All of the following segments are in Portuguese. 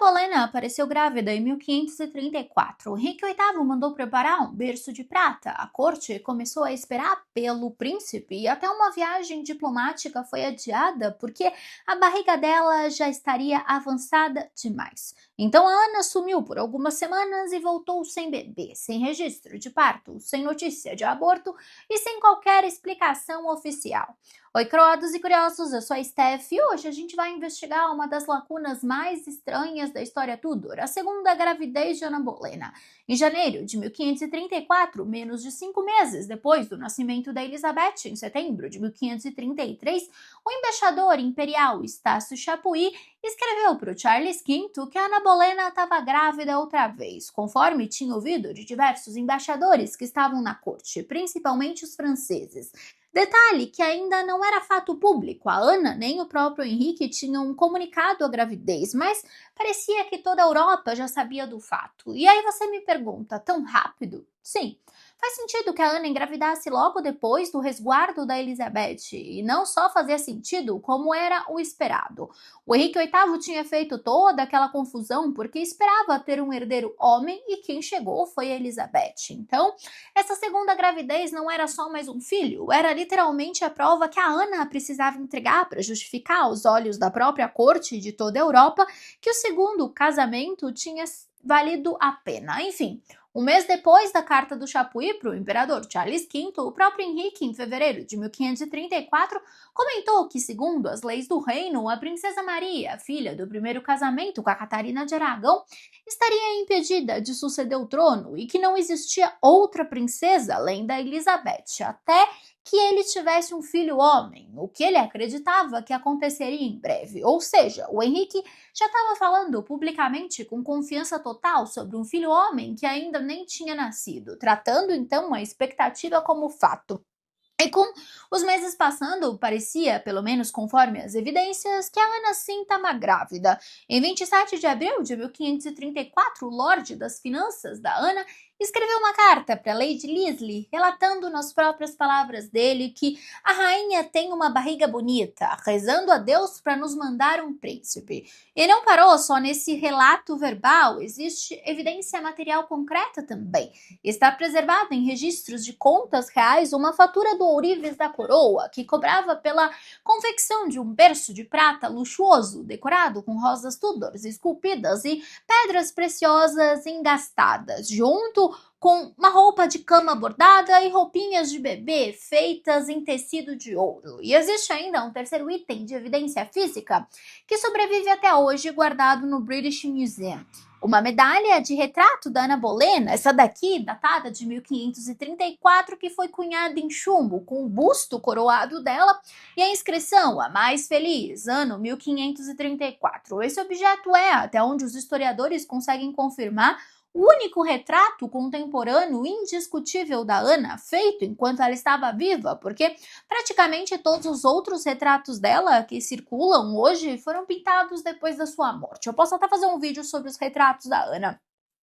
Bolena apareceu grávida em 1534. Henrique VIII mandou preparar um berço de prata. A corte começou a esperar pelo príncipe e até uma viagem diplomática foi adiada porque a barriga dela já estaria avançada demais. Então a Ana sumiu por algumas semanas e voltou sem bebê, sem registro de parto, sem notícia de aborto e sem qualquer explicação oficial. Oi, croados e curiosos, eu sou a Steph e hoje a gente vai investigar uma das lacunas mais estranhas da história Tudor, a segunda gravidez de Ana Bolena. Em janeiro de 1534, menos de 5 meses depois do nascimento da Elizabeth, em setembro de 1533, o embaixador imperial Estácio Chapuis escreveu para o Charles V que a Ana Bolena estava grávida outra vez, conforme tinha ouvido de diversos embaixadores que estavam na corte, principalmente os franceses. Detalhe que ainda não era fato público, a Ana nem o próprio Henrique tinham comunicado a gravidez, mas parecia que toda a Europa já sabia do fato. E aí você me pergunta, tão rápido? Sim, faz sentido que a Ana engravidasse logo depois do resguardo da Elizabeth, e não só fazia sentido, como era o esperado. O Henrique VIII tinha feito toda aquela confusão porque esperava ter um herdeiro homem e quem chegou foi a Elizabeth. Então, essa segunda gravidez não era só mais um filho, era literalmente a prova que a Ana precisava entregar para justificar aos olhos da própria corte e de toda a Europa que o segundo casamento tinha valido a pena. Enfim, um mês depois da carta do Chapuis para o imperador Charles V, o próprio Henrique, em fevereiro de 1534, comentou que, segundo as leis do reino, a princesa Maria, filha do primeiro casamento com a Catarina de Aragão, estaria impedida de suceder o trono e que não existia outra princesa além da Elizabeth, até que ele tivesse um filho homem, o que ele acreditava que aconteceria em breve. Ou seja, o Henrique já estava falando publicamente com confiança total sobre um filho homem que ainda nem tinha nascido, tratando então a expectativa como fato. E com os meses passando, parecia, pelo menos conforme as evidências, que a Ana sim estava grávida. Em 27 de abril de 1534, o Lorde das Finanças da Ana escreveu uma carta para Lady Leslie, relatando nas próprias palavras dele que a rainha tem uma barriga bonita, rezando a Deus para nos mandar um príncipe. E não parou só nesse relato verbal, existe evidência material concreta também. Está preservada em registros de contas reais uma fatura do ourives da coroa, que cobrava pela confecção de um berço de prata luxuoso, decorado com rosas Tudors esculpidas e pedras preciosas engastadas, junto com uma roupa de cama bordada e roupinhas de bebê feitas em tecido de ouro. E existe ainda um terceiro item de evidência física que sobrevive até hoje guardado no British Museum. Uma medalha de retrato da Ana Bolena, essa daqui, datada de 1534, que foi cunhada em chumbo, com o busto coroado dela e a inscrição, a mais feliz, ano 1534. Esse objeto é, até onde os historiadores conseguem confirmar, o único retrato contemporâneo indiscutível da Ana feito enquanto ela estava viva, porque praticamente todos os outros retratos dela que circulam hoje foram pintados depois da sua morte. Eu posso até fazer um vídeo sobre os retratos da Ana.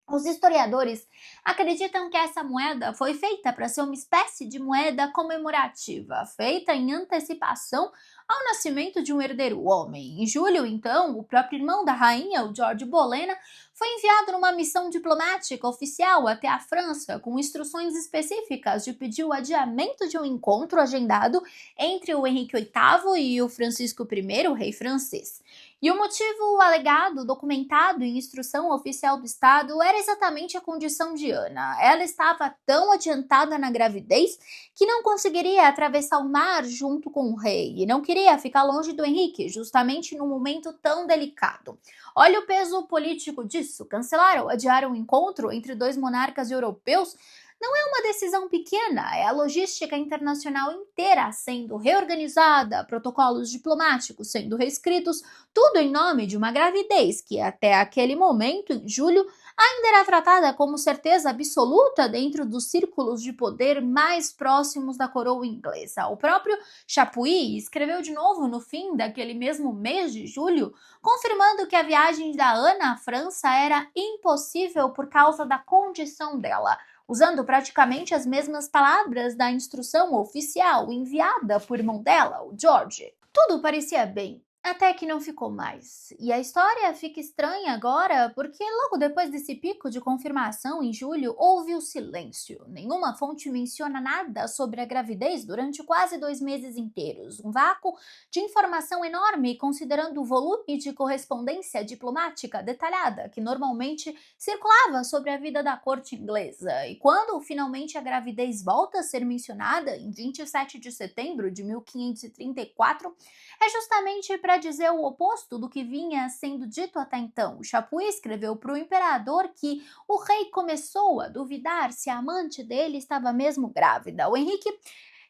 Os historiadores acreditam que essa moeda foi feita para ser uma espécie de moeda comemorativa, feita em antecipação ao nascimento de um herdeiro homem. Em julho, então, o próprio irmão da rainha, o George Bolena, foi enviado numa missão diplomática oficial até a França, com instruções específicas de pedir o adiamento de um encontro agendado entre o Henrique VIII e o Francisco I, o rei francês. E o motivo alegado, documentado em instrução oficial do Estado, era exatamente a condição de Ana. Ela estava tão adiantada na gravidez que não conseguiria atravessar o mar junto com o rei e não queria ficar longe do Henrique, justamente num momento tão delicado. Olha o peso político disso. Cancelar ou adiar um encontro entre dois monarcas europeus não é uma decisão pequena, é a logística internacional inteira sendo reorganizada, protocolos diplomáticos sendo reescritos, tudo em nome de uma gravidez que até aquele momento, em julho, ainda era tratada como certeza absoluta dentro dos círculos de poder mais próximos da coroa inglesa. O próprio Chapuis escreveu de novo no fim daquele mesmo mês de julho, confirmando que a viagem da Ana à França era impossível por causa da condição dela, usando praticamente as mesmas palavras da instrução oficial enviada por irmão dela, o George. Tudo parecia bem, Até que não ficou mais. E a história fica estranha agora porque logo depois desse pico de confirmação em julho houve o silêncio. Nenhuma fonte menciona nada sobre a gravidez durante quase 2 meses inteiros. Um vácuo de informação enorme, considerando o volume de correspondência diplomática detalhada que normalmente circulava sobre a vida da corte inglesa. E quando finalmente a gravidez volta a ser mencionada, em 27 de setembro de 1534, é justamente para dizer o oposto do que vinha sendo dito até então. O Chapuis escreveu para o imperador que o rei começou a duvidar se a amante dele estava mesmo grávida. O Henrique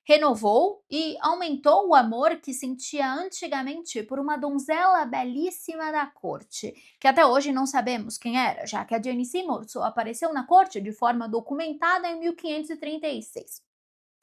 renovou e aumentou o amor que sentia antigamente por uma donzela belíssima da corte, que até hoje não sabemos quem era, já que a Jane Seymour só apareceu na corte de forma documentada em 1536.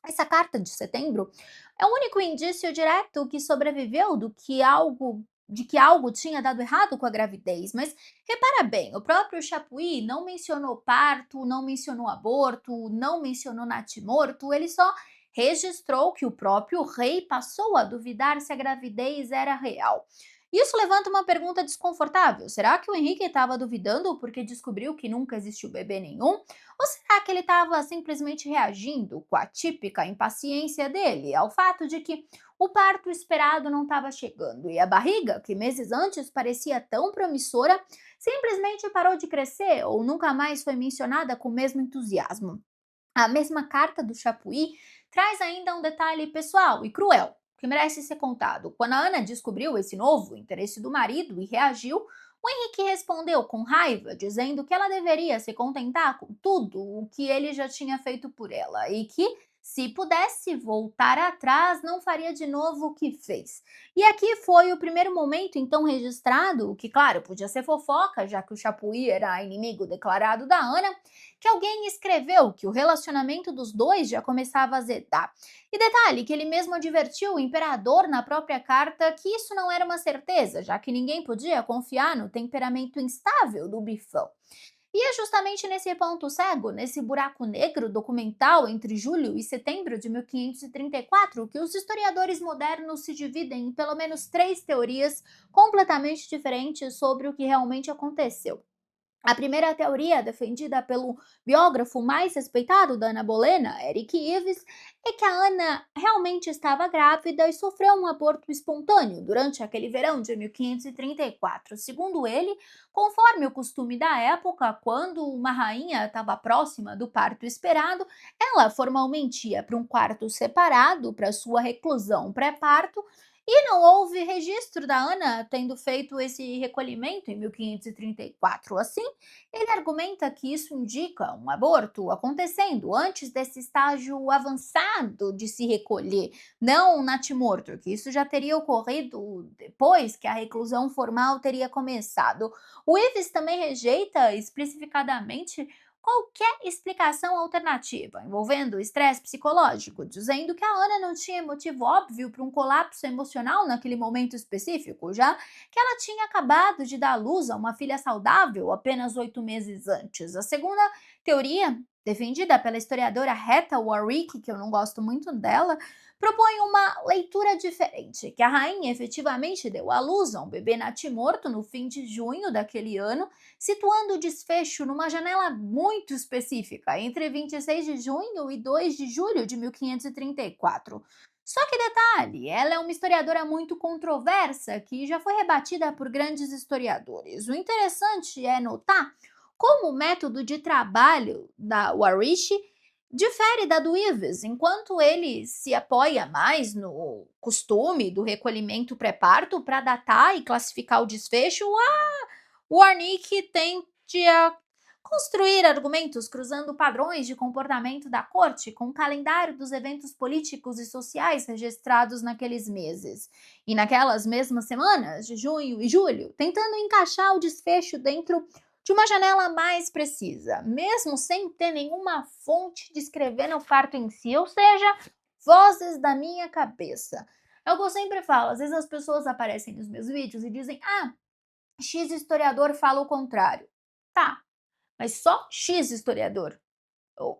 Essa carta de setembro é o único indício direto que sobreviveu de que algo tinha dado errado com a gravidez, mas repara bem, o próprio Chapuis não mencionou parto, não mencionou aborto, não mencionou natimorto, ele só registrou que o próprio rei passou a duvidar se a gravidez era real. Isso levanta uma pergunta desconfortável. Será que o Henrique estava duvidando porque descobriu que nunca existiu bebê nenhum? Ou será que ele estava simplesmente reagindo com a típica impaciência dele ao fato de que o parto esperado não estava chegando e a barriga, que meses antes parecia tão promissora, simplesmente parou de crescer ou nunca mais foi mencionada com o mesmo entusiasmo? A mesma carta do Chapuis traz ainda um detalhe pessoal e cruel, que merece ser contado. Quando a Ana descobriu esse novo interesse do marido e reagiu, o Henrique respondeu com raiva, dizendo que ela deveria se contentar com tudo o que ele já tinha feito por ela e que, se pudesse voltar atrás, não faria de novo o que fez. E aqui foi o primeiro momento então registrado, que claro, podia ser fofoca, já que o Chapuis era inimigo declarado da Ana, que alguém escreveu que o relacionamento dos dois já começava a azedar. E detalhe que ele mesmo advertiu o imperador na própria carta que isso não era uma certeza, já que ninguém podia confiar no temperamento instável do bifão. E é justamente nesse ponto cego, nesse buraco negro documental entre julho e setembro de 1534, que os historiadores modernos se dividem em pelo menos três teorias completamente diferentes sobre o que realmente aconteceu. A primeira teoria, defendida pelo biógrafo mais respeitado da Ana Bolena, Eric Ives, é que a Ana realmente estava grávida e sofreu um aborto espontâneo durante aquele verão de 1534. Segundo ele, conforme o costume da época, quando uma rainha estava próxima do parto esperado, ela formalmente ia para um quarto separado para sua reclusão pré-parto e não houve registro da Ana tendo feito esse recolhimento em 1534. Assim, ele argumenta que isso indica um aborto acontecendo antes desse estágio avançado de se recolher, não um natimorto, que isso já teria ocorrido depois que a reclusão formal teria começado. O Ives também rejeita especificadamente qualquer explicação alternativa envolvendo estresse psicológico, dizendo que a Ana não tinha motivo óbvio para um colapso emocional naquele momento específico, já que ela tinha acabado de dar à luz a uma filha saudável apenas 8 meses antes. A segunda teoria, defendida pela historiadora Retta Warwick, que eu não gosto muito dela, propõe uma leitura diferente, que a rainha efetivamente deu à luz a um bebê natimorto no fim de junho daquele ano, situando o desfecho numa janela muito específica, entre 26 de junho e 2 de julho de 1534. Só que detalhe, ela é uma historiadora muito controversa que já foi rebatida por grandes historiadores. O interessante é notar como o método de trabalho da Warish difere da do Ives, enquanto ele se apoia mais no costume do recolhimento pré-parto para datar e classificar o desfecho, Warnick tende a construir argumentos cruzando padrões de comportamento da corte com o calendário dos eventos políticos e sociais registrados naqueles meses. E naquelas mesmas semanas, de junho e julho, tentando encaixar o desfecho dentro de uma janela mais precisa, mesmo sem ter nenhuma fonte descrevendo o parto em si, ou seja, vozes da minha cabeça. É o que eu sempre falo, às vezes as pessoas aparecem nos meus vídeos e dizem: ah, X historiador fala o contrário. Tá, mas só X historiador.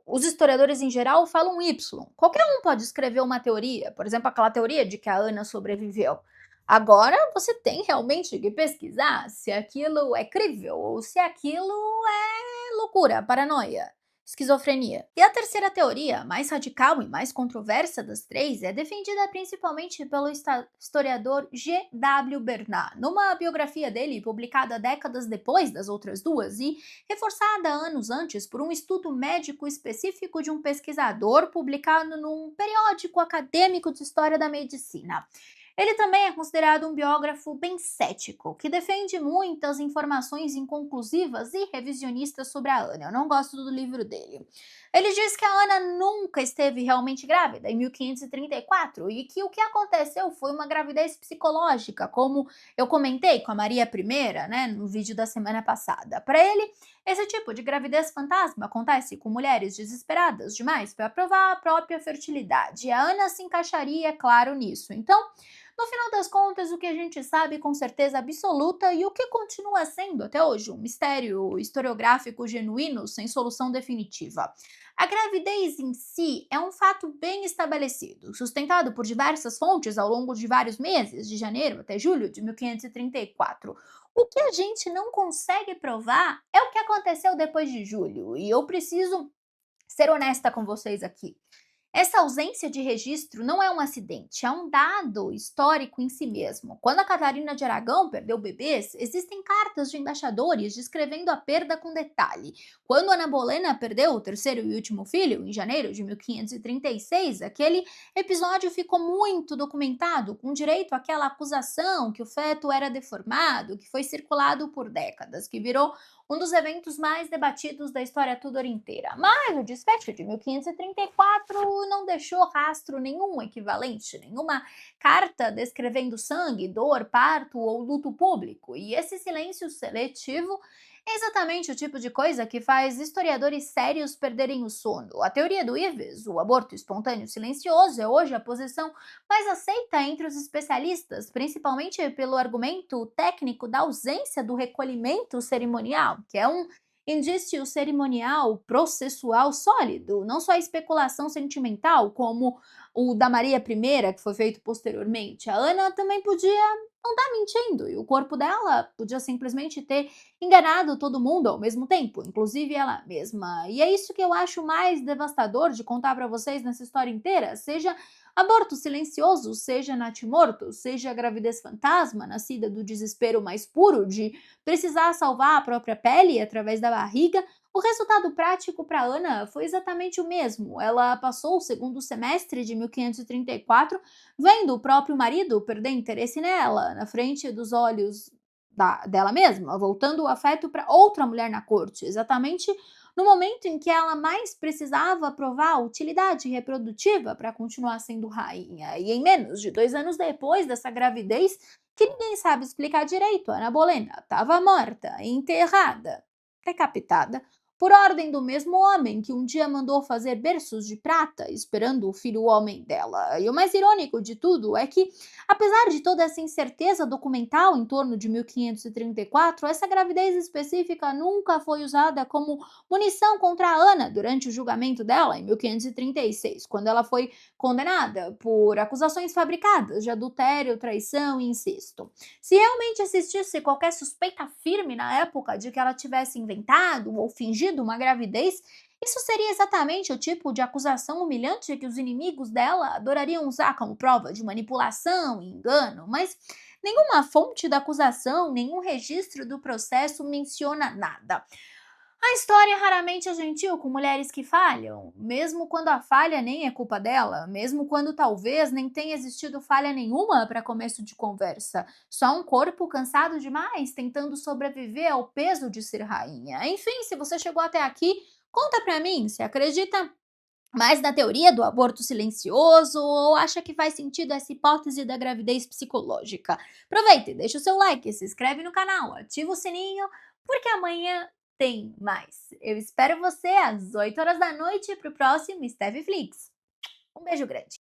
Os historiadores em geral falam Y. Qualquer um pode escrever uma teoria, por exemplo, aquela teoria de que a Ana sobreviveu. Agora você tem realmente que pesquisar se aquilo é crível ou se aquilo é loucura, paranoia, esquizofrenia. E a terceira teoria, mais radical e mais controversa das três, é defendida principalmente pelo historiador G. W. Bernard, numa biografia dele publicada décadas depois das outras duas e reforçada anos antes por um estudo médico específico de um pesquisador publicado num periódico acadêmico de história da medicina. Ele também é considerado um biógrafo bem cético, que defende muitas informações inconclusivas e revisionistas sobre a Ana. Eu não gosto do livro dele. Ele diz que a Ana nunca esteve realmente grávida em 1534 e que o que aconteceu foi uma gravidez psicológica, como eu comentei com a Maria I, né, no vídeo da semana passada. Para ele, esse tipo de gravidez fantasma acontece com mulheres desesperadas demais para provar a própria fertilidade. E a Ana se encaixaria, é claro, nisso. Então, no final das contas, o que a gente sabe com certeza absoluta e o que continua sendo até hoje um mistério historiográfico genuíno sem solução definitiva. A gravidez em si é um fato bem estabelecido, sustentado por diversas fontes ao longo de vários meses, de janeiro até julho de 1534. O que a gente não consegue provar é o que aconteceu depois de julho, e eu preciso ser honesta com vocês aqui. Essa ausência de registro não é um acidente, é um dado histórico em si mesmo. Quando a Catarina de Aragão perdeu bebês, existem cartas de embaixadores descrevendo a perda com detalhe. Quando Ana Bolena perdeu o terceiro e último filho, em janeiro de 1536, aquele episódio ficou muito documentado, com direito àquela acusação que o feto era deformado, que foi circulado por décadas, que virou um dos eventos mais debatidos da história Tudor inteira. Mas o desfecho de 1534 não deixou rastro nenhum equivalente, nenhuma carta descrevendo sangue, dor, parto ou luto público. E esse silêncio seletivo é exatamente o tipo de coisa que faz historiadores sérios perderem o sono. A teoria do Ives, o aborto espontâneo silencioso, é hoje a posição mais aceita entre os especialistas, principalmente pelo argumento técnico da ausência do recolhimento cerimonial, que é um indício cerimonial processual sólido, não só a especulação sentimental, como o da Maria I, que foi feito posteriormente. A Ana também podia não estar mentindo, e o corpo dela podia simplesmente ter enganado todo mundo ao mesmo tempo, inclusive ela mesma. E é isso que eu acho mais devastador de contar para vocês nessa história inteira, seja aborto silencioso, seja natimorto, seja gravidez fantasma, nascida do desespero mais puro de precisar salvar a própria pele através da barriga. O resultado prático para Ana foi exatamente o mesmo. Ela passou o segundo semestre de 1534 vendo o próprio marido perder interesse nela, na frente dos olhos dela mesma, voltando o afeto para outra mulher na corte, exatamente no momento em que ela mais precisava provar a utilidade reprodutiva para continuar sendo rainha. E em menos de 2 anos depois dessa gravidez, que ninguém sabe explicar direito, Ana Bolena estava morta, enterrada, decapitada, por ordem do mesmo homem que um dia mandou fazer berços de prata esperando o filho homem dela. E o mais irônico de tudo é que, apesar de toda essa incerteza documental em torno de 1534, essa gravidez específica nunca foi usada como munição contra a Ana durante o julgamento dela em 1536, quando ela foi condenada por acusações fabricadas de adultério, traição e incesto. Se realmente existisse qualquer suspeita firme na época de que ela tivesse inventado ou fingido uma gravidez, isso seria exatamente o tipo de acusação humilhante que os inimigos dela adorariam usar como prova de manipulação e engano, mas nenhuma fonte da acusação, nenhum registro do processo menciona nada. A história raramente é gentil com mulheres que falham, mesmo quando a falha nem é culpa dela, mesmo quando talvez nem tenha existido falha nenhuma para começo de conversa, só um corpo cansado demais tentando sobreviver ao peso de ser rainha. Enfim, se você chegou até aqui, conta pra mim se acredita mais na teoria do aborto silencioso ou acha que faz sentido essa hipótese da gravidez psicológica. Aproveita e deixa o seu like, se inscreve no canal, ativa o sininho, porque amanhã tem mais. Eu espero você às 8 horas da noite para o próximo Stevflix. Um beijo grande.